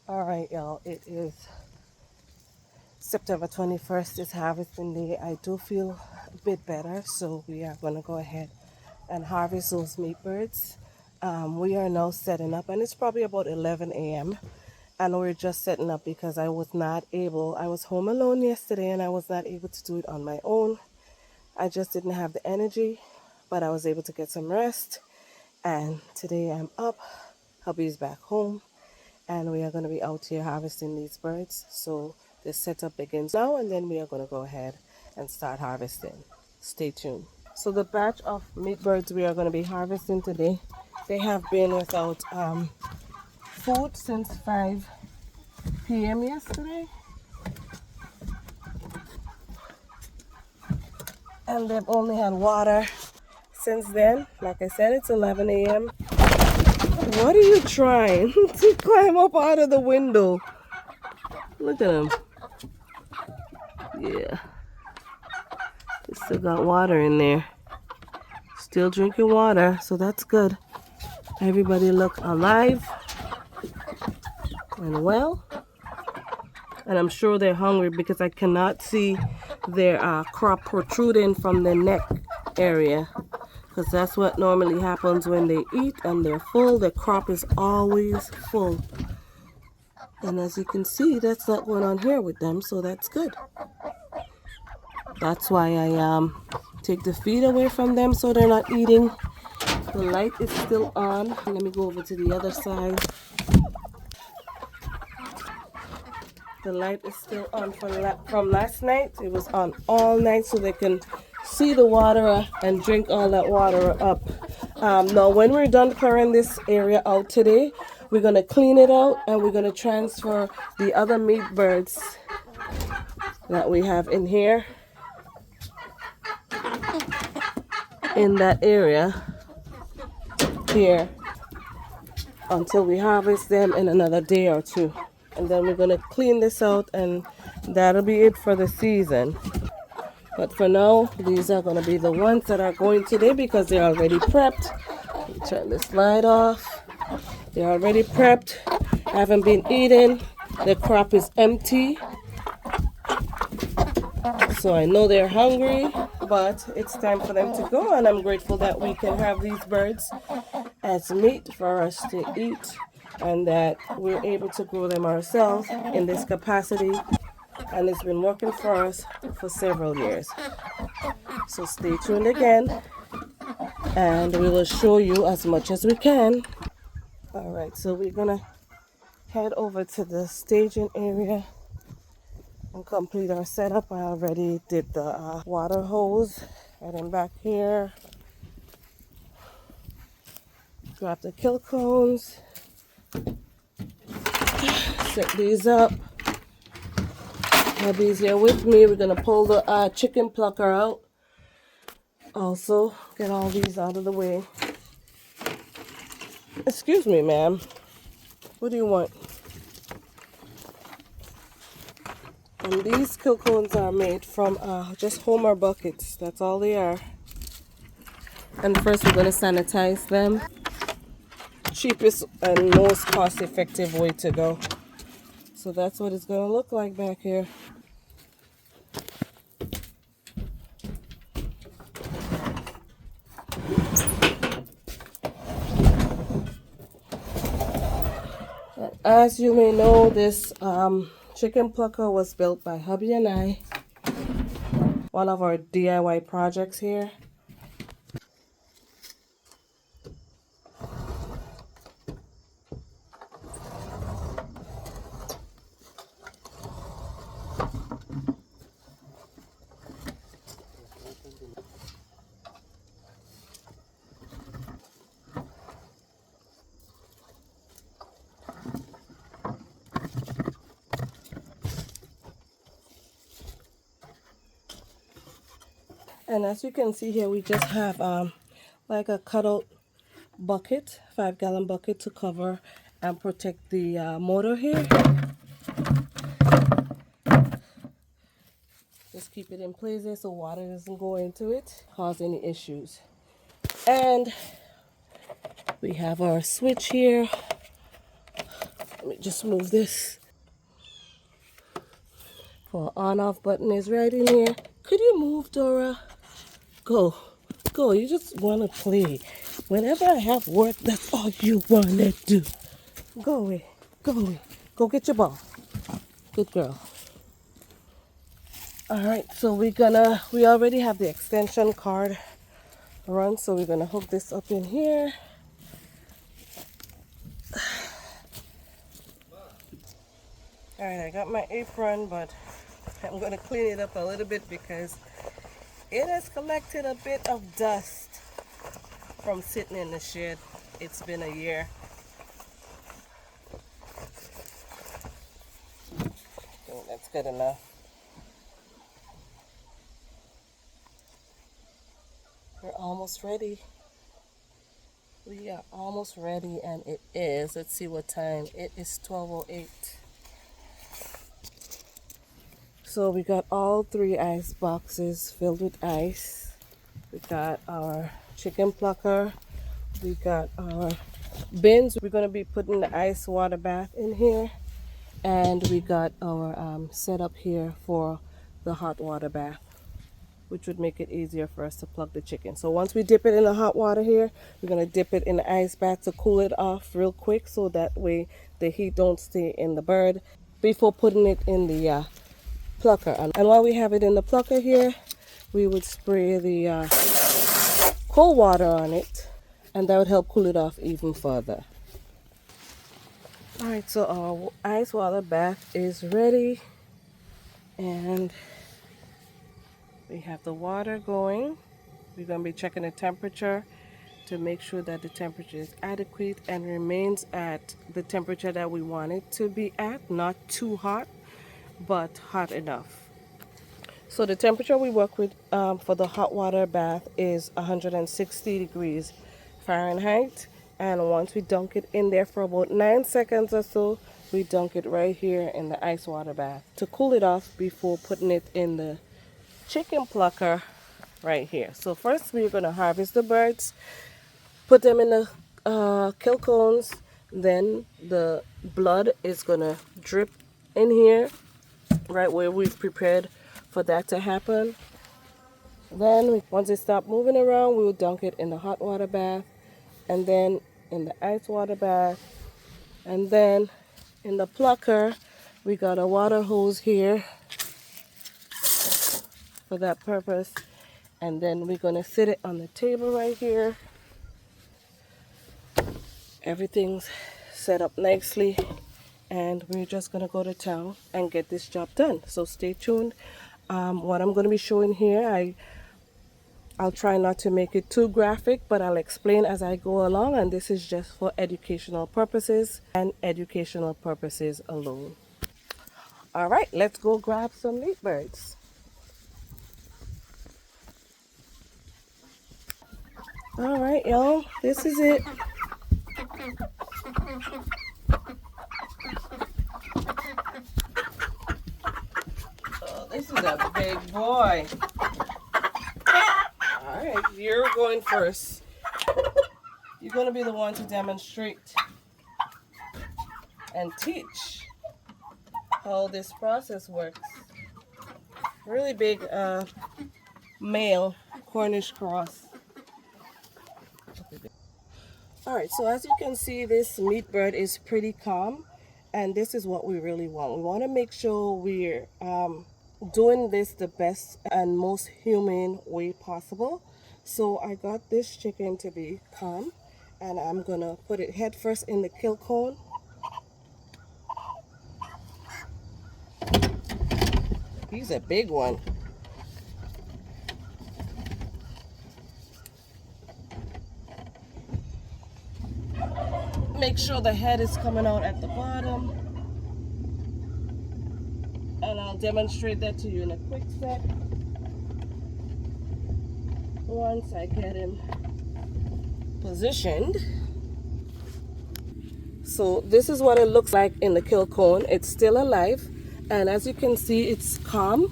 All right, y'all, it is September 21st. It's harvesting day. I do feel a bit better, so we are going to go ahead and harvest those meat birds. We are now setting up, and it's probably about 11 a.m. And we're just setting up because I was home alone yesterday and I was not able to do it on my own. I just didn't have the energy, but I was able to get some rest. And today I'm up, hubby's back home, and we are going to be out here harvesting these birds. So the setup begins now, and then we are going to go ahead and start harvesting. Stay tuned. So the batch of meat birds we are going to be harvesting today, they have been without food since 5 p.m. yesterday, and they've only had water since then. Like I said, it's 11 a.m. What are you trying to climb up out of the window? Look at him. Yeah, they still got water in there. Still drinking water, so that's good. Everybody look alive and well. And I'm sure they're hungry because I cannot see their crop protruding from the neck area. Because that's what normally happens when they eat and they're full. The crop is always full. And as you can see, that's not going on here with them, so that's good. That's why I take the feed away from them so they're not eating. The light is still on. Let me go over to the other side. The light is still on from last night. It was on all night so they can see the water and drink all that water up. Now when we're done clearing this area out today, we're going to clean it out and we're going to transfer the other meat birds that we have in here, in that area here, until we harvest them in another day or two. And then we're going to clean this out and that'll be it for the season. But for now, these are going to be the ones that are going today because they're already prepped. Turn this light off. They're already prepped. Haven't been eaten. The crop is empty. So I know they're hungry, but it's time for them to go. And I'm grateful that we can have these birds as meat for us to eat and that we're able to grow them ourselves in this capacity. And it's been working for us for several years. So stay tuned again and we will show you as much as we can. All right, so we're gonna head over to the staging area and complete our setup. I already did the water hose right in back here. Grab the kill cones, set these up. Hubby's here with me. We're gonna pull the chicken plucker out. Also, get all these out of the way. Excuse me, ma'am. What do you want? And these kill cones are made from just Homer buckets. That's all they are. And first we're going to sanitize them. Cheapest and most cost-effective way to go. So that's what it's going to look like back here. As you may know, this chicken plucker was built by hubby and I. One of our DIY projects here. And as you can see here, we just have like a cutout bucket, 5-gallon bucket to cover and protect the motor here. Just keep it in place there so water doesn't go into it, cause any issues. And we have our switch here Let me just move this. For on-off button is right in here. Could you move, Dora? Go. Go. You just want to play. Whenever I have work, that's all you want to do. Go away. Go away. Go get your ball. Good girl. Alright, so we already have the extension cord run, so we're gonna hook this up in here. Alright, I got my apron, but I'm gonna clean it up a little bit because it has collected a bit of dust from sitting in the shed. It's been a year. Okay, that's good enough. We're almost ready. We are almost ready, and it is, let's see what time. It is 12:08. So we got all 3 ice boxes filled with ice. We got our chicken plucker. We got our bins. We're going to be putting the ice water bath in here. And we got our setup here for the hot water bath, which would make it easier for us to plug the chicken. So once we dip it in the hot water here, we're going to dip it in the ice bath to cool it off real quick so that way the heat don't stay in the bird before putting it in the plucker. And while we have it in the plucker here, we would spray the cold water on it, and that would help cool it off even further. Alright, so our ice water bath is ready, and we have the water going. We're going to be checking the temperature to make sure that the temperature is adequate and remains at the temperature that we want it to be at, not too hot, but hot enough. So the temperature we work with for the hot water bath is 160 degrees Fahrenheit. And once we dunk it in there for about 9 seconds or so, we dunk it right here in the ice water bath to cool it off before putting it in the chicken plucker right here. So first we're going to harvest the birds, put them in the kill cones. Then the blood is going to drip in here right where we've prepared for that to happen. Then once it stops moving around, we will dunk it in the hot water bath, and then in the ice water bath, and then in the plucker. We got a water hose here for that purpose, and then we're going to sit it on the table right here. Everything's set up nicely, and we're just going to go to town and get this job done. So stay tuned. What I'm going to be showing here, I'll try not to make it too graphic, but I'll explain as I go along, and this is just for educational purposes and educational purposes alone. All right, let's go grab some meat birds. All right, y'all, this is it. Oh, this is a big boy. All right, you're going first. You're going to be the one to demonstrate and teach how this process works. Really big male Cornish cross. All right, so as you can see, this meat bird is pretty calm, and this is what we really want. We want to make sure we're doing this the best and most humane way possible. So I got this chicken to be calm, and I'm gonna put it head first in the kill cone. He's a big one. Make sure the head is coming out at the bottom, and I'll demonstrate that to you in a quick sec. Once I get him positioned. So this is what it looks like in the kill cone. It's still alive, and as you can see, it's calm,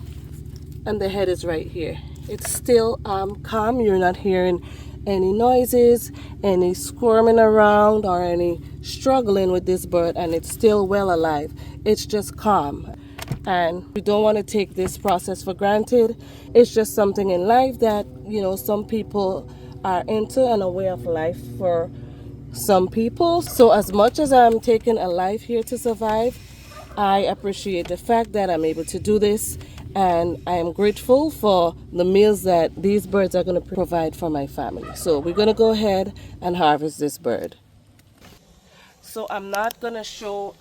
and the head is right here. It's still calm. You're not hearing any noises, any squirming around, or any struggling with this bird and it's still well alive. It's just calm. And we don't want to take this process for granted. It's just something in life that, some people are into, and a way of life for some people. So as much as I'm taking a life here to survive, I appreciate the fact that I'm able to do this, and I am grateful for the meals that these birds are going to provide for my family. So we're going to go ahead and harvest this bird. So I'm not going to show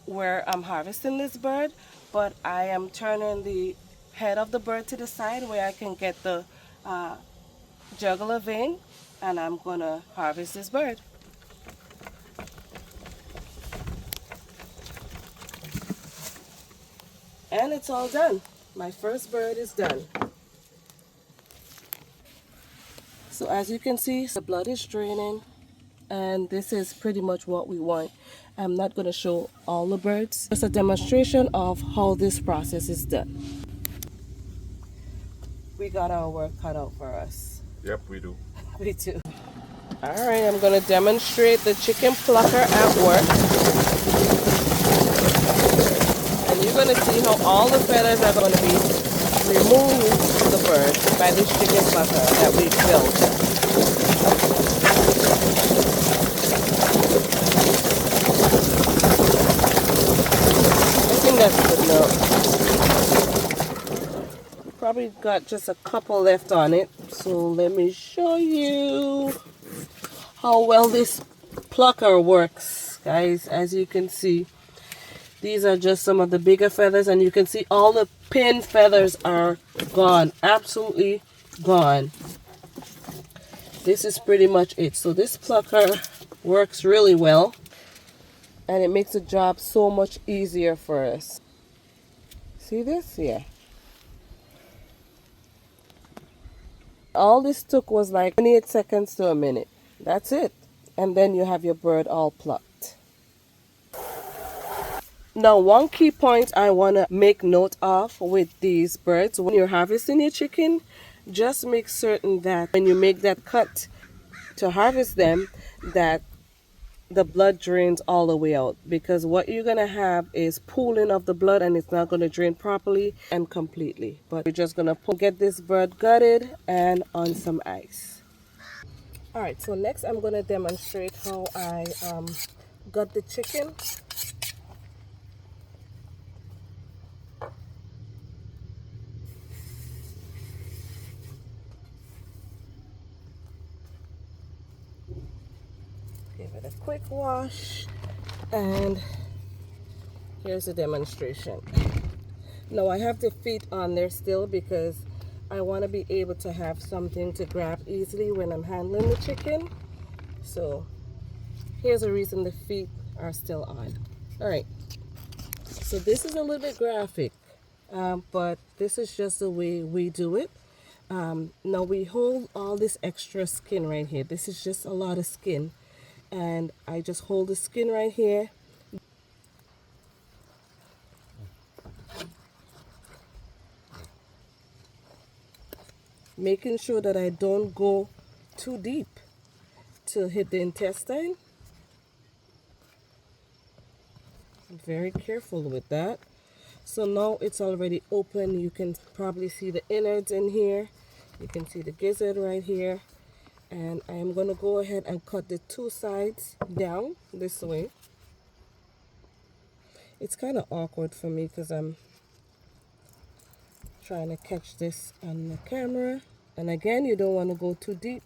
where I'm harvesting this bird, but I am turning the head of the bird to the side where I can get the jugular vein, and I'm going to harvest this bird. And it's all done. My first bird is done. So as you can see, the blood is draining, and this is pretty much what we want. I'm not going to show all the birds. Just a demonstration of how this process is done. We got our work cut out for us. Yep, we do. We do. All right, I'm going to demonstrate the chicken plucker at work. And you're going to see how all the feathers are going to be removed from the bird by this chicken plucker that we built. I think that's good enough. Probably got just a couple left on it. So let me show you how well this plucker works, guys. As you can see, these are just some of the bigger feathers, and you can see all the pin feathers are gone, absolutely gone. This is pretty much it. So this plucker works really well, and it makes the job so much easier for us. See this? Yeah. All this took was like 28 seconds to a minute. That's it. And then you have your bird all plucked. Now, one key point I want to make note of with these birds, when you're harvesting your chicken, just make certain that when you make that cut to harvest them, that the blood drains all the way out, because what you're going to have is pooling of the blood, and it's not going to drain properly and completely. But we're just going to get this bird gutted and on some ice. All right, so next I'm going to demonstrate how I gut the chicken. Give it a quick wash, and here's a demonstration. Now I have the feet on there still because I want to be able to have something to grab easily when I'm handling the chicken. So here's a reason the feet are still on. All right, so this is a little bit graphic, but this is just the way we do it. Now we hold all this extra skin right here. This is just a lot of skin, and I just hold the skin right here. Making sure that I don't go too deep to hit the intestine. I'm very careful with that. So now it's already open. You can probably see the innards in here. You can see the gizzard right here. And I am going to go ahead and cut the two sides down this way. It's kind of awkward for me because I'm trying to catch this on the camera. And again, you don't want to go too deep.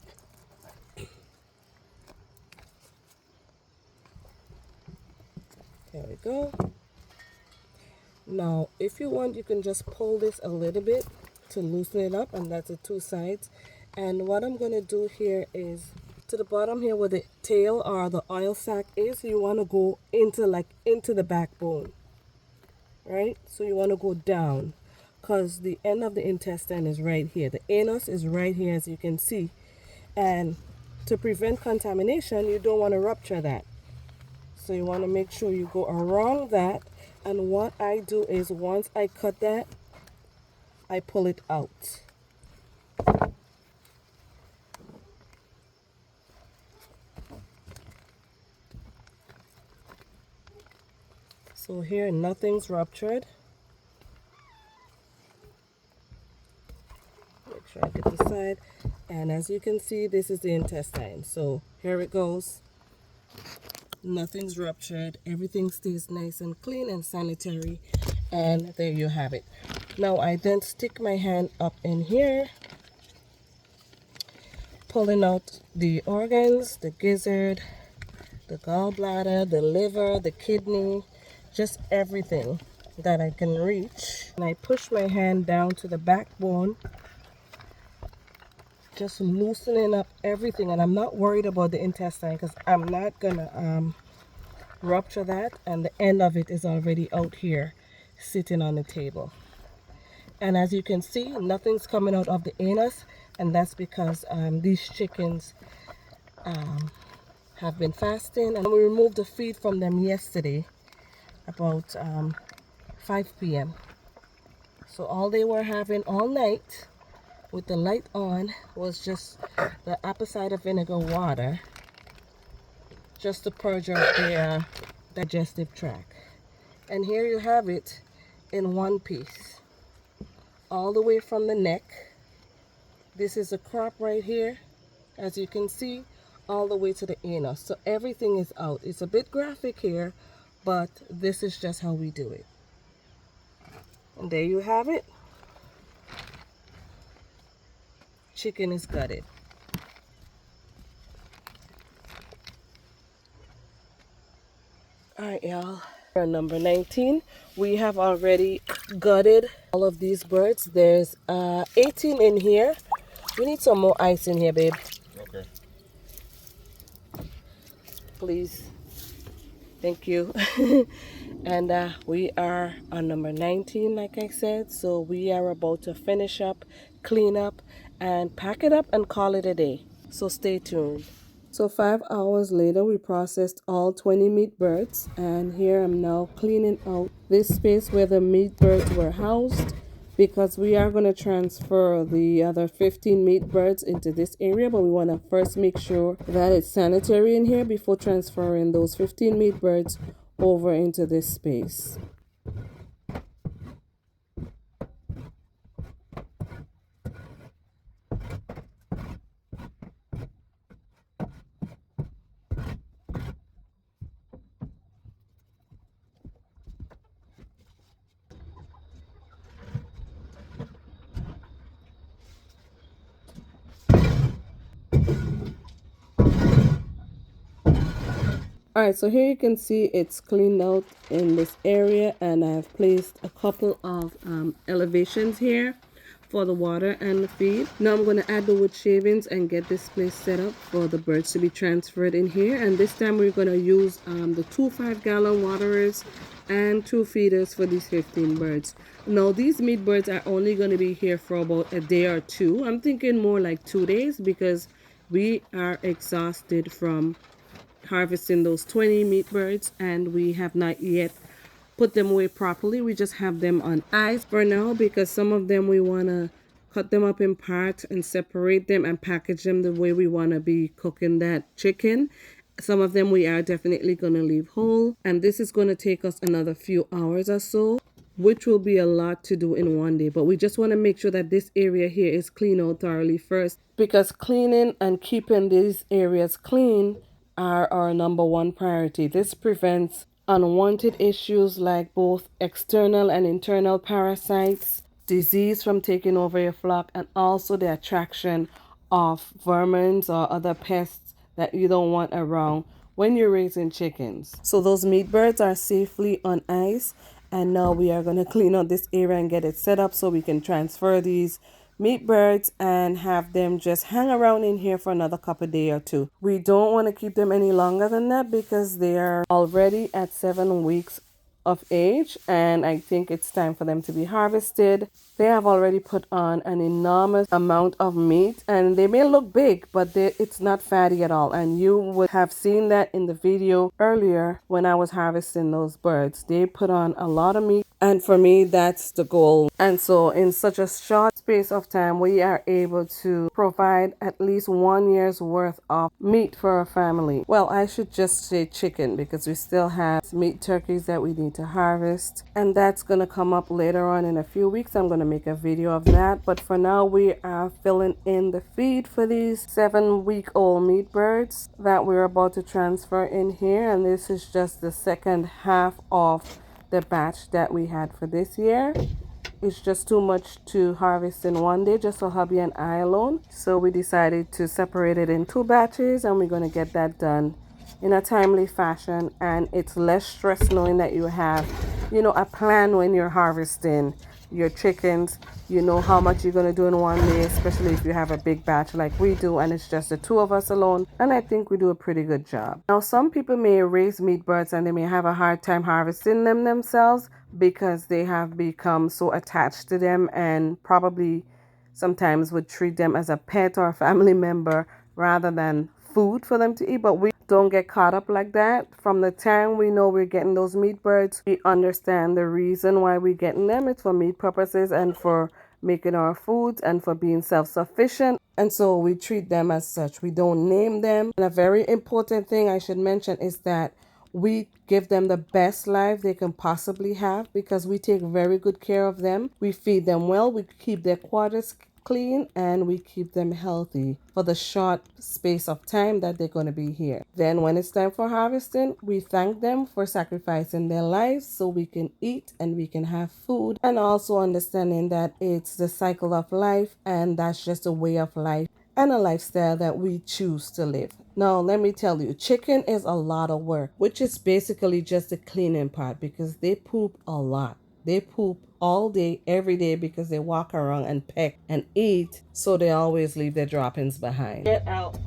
There we go. Now, if you want, you can just pull this a little bit to loosen it up, and that's the two sides. And what I'm going to do here is to the bottom here where the tail or the oil sac is, you want to go into the backbone, right? So you want to go down, because the end of the intestine is right here. The anus is right here, as you can see. And to prevent contamination, you don't want to rupture that. So you want to make sure you go around that. And what I do is once I cut that, I pull it out. So here nothing's ruptured. Make sure I get the side. And as you can see, this is the intestine. So here it goes. Nothing's ruptured. Everything stays nice and clean and sanitary. And there you have it. Now I then stick my hand up in here, pulling out the organs, the gizzard, the gallbladder, the liver, the kidney, just everything that I can reach. And I push my hand down to the backbone, just loosening up everything. And I'm not worried about the intestine because I'm not gonna rupture that, and the end of it is already out here sitting on the table. And as you can see, nothing's coming out of the anus, and that's because these chickens have been fasting, and we removed the feed from them yesterday about 5 p.m. So all they were having all night with the light on was just the apple cider vinegar water, just to purge out their digestive tract. And here you have it in one piece, all the way from the neck. This is a crop right here, as you can see, all the way to the anus. So everything is out. It's a bit graphic here, but this is just how we do it. And there you have it. Chicken is gutted. All right, y'all. For number 19, we have already gutted all of these birds. There's 18 in here. We need some more ice in here, babe. Okay. Please. Thank you. And we are on number 19, like I said. So we are about to finish up, clean up, and pack it up and call it a day. So stay tuned. So 5 hours later, we processed all 20 meat birds, and here I'm now cleaning out this space where the meat birds were housed, because we are going to transfer the other 15 meat birds into this area, but we want to first make sure that it's sanitary in here before transferring those 15 meat birds over into this space. Alright, so here you can see it's cleaned out in this area, and I've placed a couple of elevations here for the water and the feed. Now I'm going to add the wood shavings and get this place set up for the birds to be transferred in here. And this time we're going to use the 2 5-gallon waterers and 2 feeders for these 15 birds. Now these meat birds are only going to be here for about a day or two. I'm thinking more like 2 days, because we are exhausted from harvesting those 20 meat birds, and we have not yet put them away properly. We just have them on ice for now, because some of them we want to cut them up in parts and separate them and package them the way we want to be cooking that chicken. Some of them we are definitely going to leave whole, and this is going to take us another few hours or so, which will be a lot to do in one day. But we just want to make sure that this area here is cleaned out thoroughly first, because cleaning and keeping these areas clean are our number one priority. This prevents unwanted issues like both external and internal parasites, disease from taking over your flock, and also the attraction of vermins or other pests that you don't want around when you're raising chickens. So those meat birds are safely on ice, and now we are going to clean out this area and get it set up so we can transfer these meat birds and have them just hang around in here for another couple day or two. We don't want to keep them any longer than that, because they are already at 7 weeks of age, and I think it's time for them to be harvested. They have already put on an enormous amount of meat, and they may look big, but it's not fatty at all. And you would have seen that in the video earlier when I was harvesting those birds. They put on a lot of meat, And for me, that's the goal. And so in such a short space of time, we are able to provide at least 1 year's worth of meat for our family. Well, I should just say chicken because we still have meat turkeys that we need to harvest. And that's going to come up later on in a few weeks. I'm going to make a video of that. But for now, we are filling in the feed for these 7-week-old meat birds that we're about to transfer in here. And this is just the second half of the batch that we had for this year. It's just too much to harvest in one day, just for hubby and I alone. So we decided to separate it in 2 batches, and we're going to get that done in a timely fashion. And it's less stress knowing that you have, a plan when you're harvesting your chickens. You know how much you're going to do in one day, especially if you have a big batch like we do, and it's just the 2 of us alone. And I think we do a pretty good job. Now, some people may raise meat birds and they may have a hard time harvesting them themselves because they have become so attached to them and probably sometimes would treat them as a pet or a family member rather than food for them to eat. But we don't get caught up like that. From the time we know we're getting those meat birds, we understand the reason why we're getting them. It's for meat purposes and for making our foods and for being self-sufficient. And so we treat them as such. We don't name them. And a very important thing I should mention is that we give them the best life they can possibly have because we take very good care of them. We feed them well. We keep their quarters clean and we keep them healthy for the short space of time that they're going to be here. Then when it's time for harvesting, we thank them for sacrificing their lives so we can eat and we can have food, and also understanding that it's the cycle of life and that's just a way of life and a lifestyle that we choose to live. Now, let me tell you, chicken is a lot of work, which is basically just the cleaning part because they poop a lot. They poop all day, every day because they walk around and peck and eat, so they always leave their droppings behind. Get out.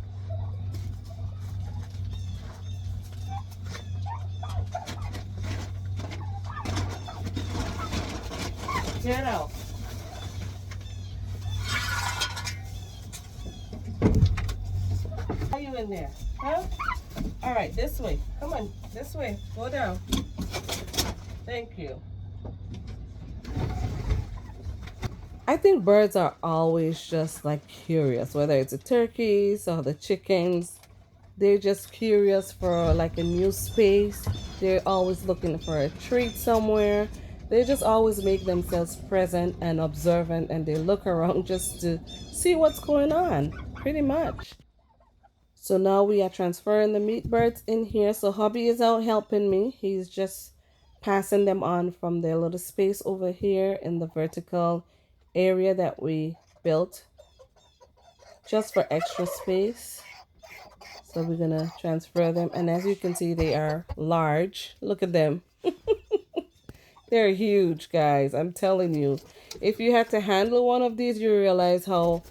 Get out. Are you in there? Huh? All right, this way. Come on, this way. Go down. Thank you. I think birds are always just like curious, whether it's the turkeys or the chickens. They're just curious for like a new space. They're always looking for a treat somewhere. They just always make themselves present and observant, and they look around just to see what's going on, pretty much. So now we are transferring the meat birds in here. So hubby is out helping me. He's just passing them on from their little space over here in the vertical area that we built just for extra space. So we're gonna transfer them, and as you can see, they are large. Look at them. They're huge, guys. I'm telling you, if you had to handle one of these, you realize how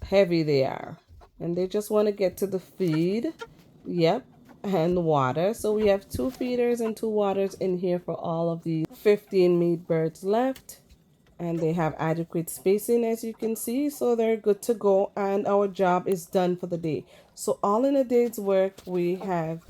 heavy they are. And they just want to get to the feed. Yep. And water. So we have 2 feeders and 2 waters in here for all of these 15 meat birds left. And they have adequate spacing, as you can see, so they're good to go, and our job is done for the day. So all in a day's work, we have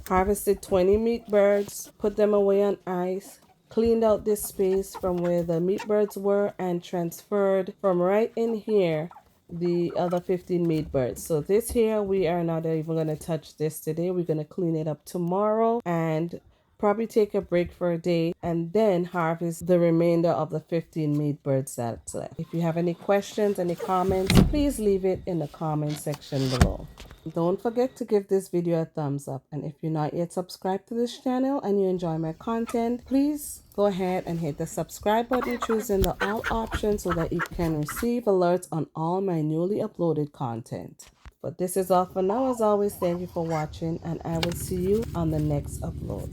harvested 20 meat birds, put them away on ice, cleaned out this space from where the meat birds were, and transferred from right in here the other 15 meat birds. So this here, we are not even going to touch this today. We're going to clean it up tomorrow and probably take a break for a day and then harvest the remainder of the 15 meat birds that's left. If you have any questions, any comments, please leave it in the comment section below. Don't forget to give this video a thumbs up, and if you're not yet subscribed to this channel and you enjoy my content, please go ahead and hit the subscribe button, choosing the all option so that you can receive alerts on all my newly uploaded content. But this is all for now. As always, thank you for watching, and I will see you on the next upload.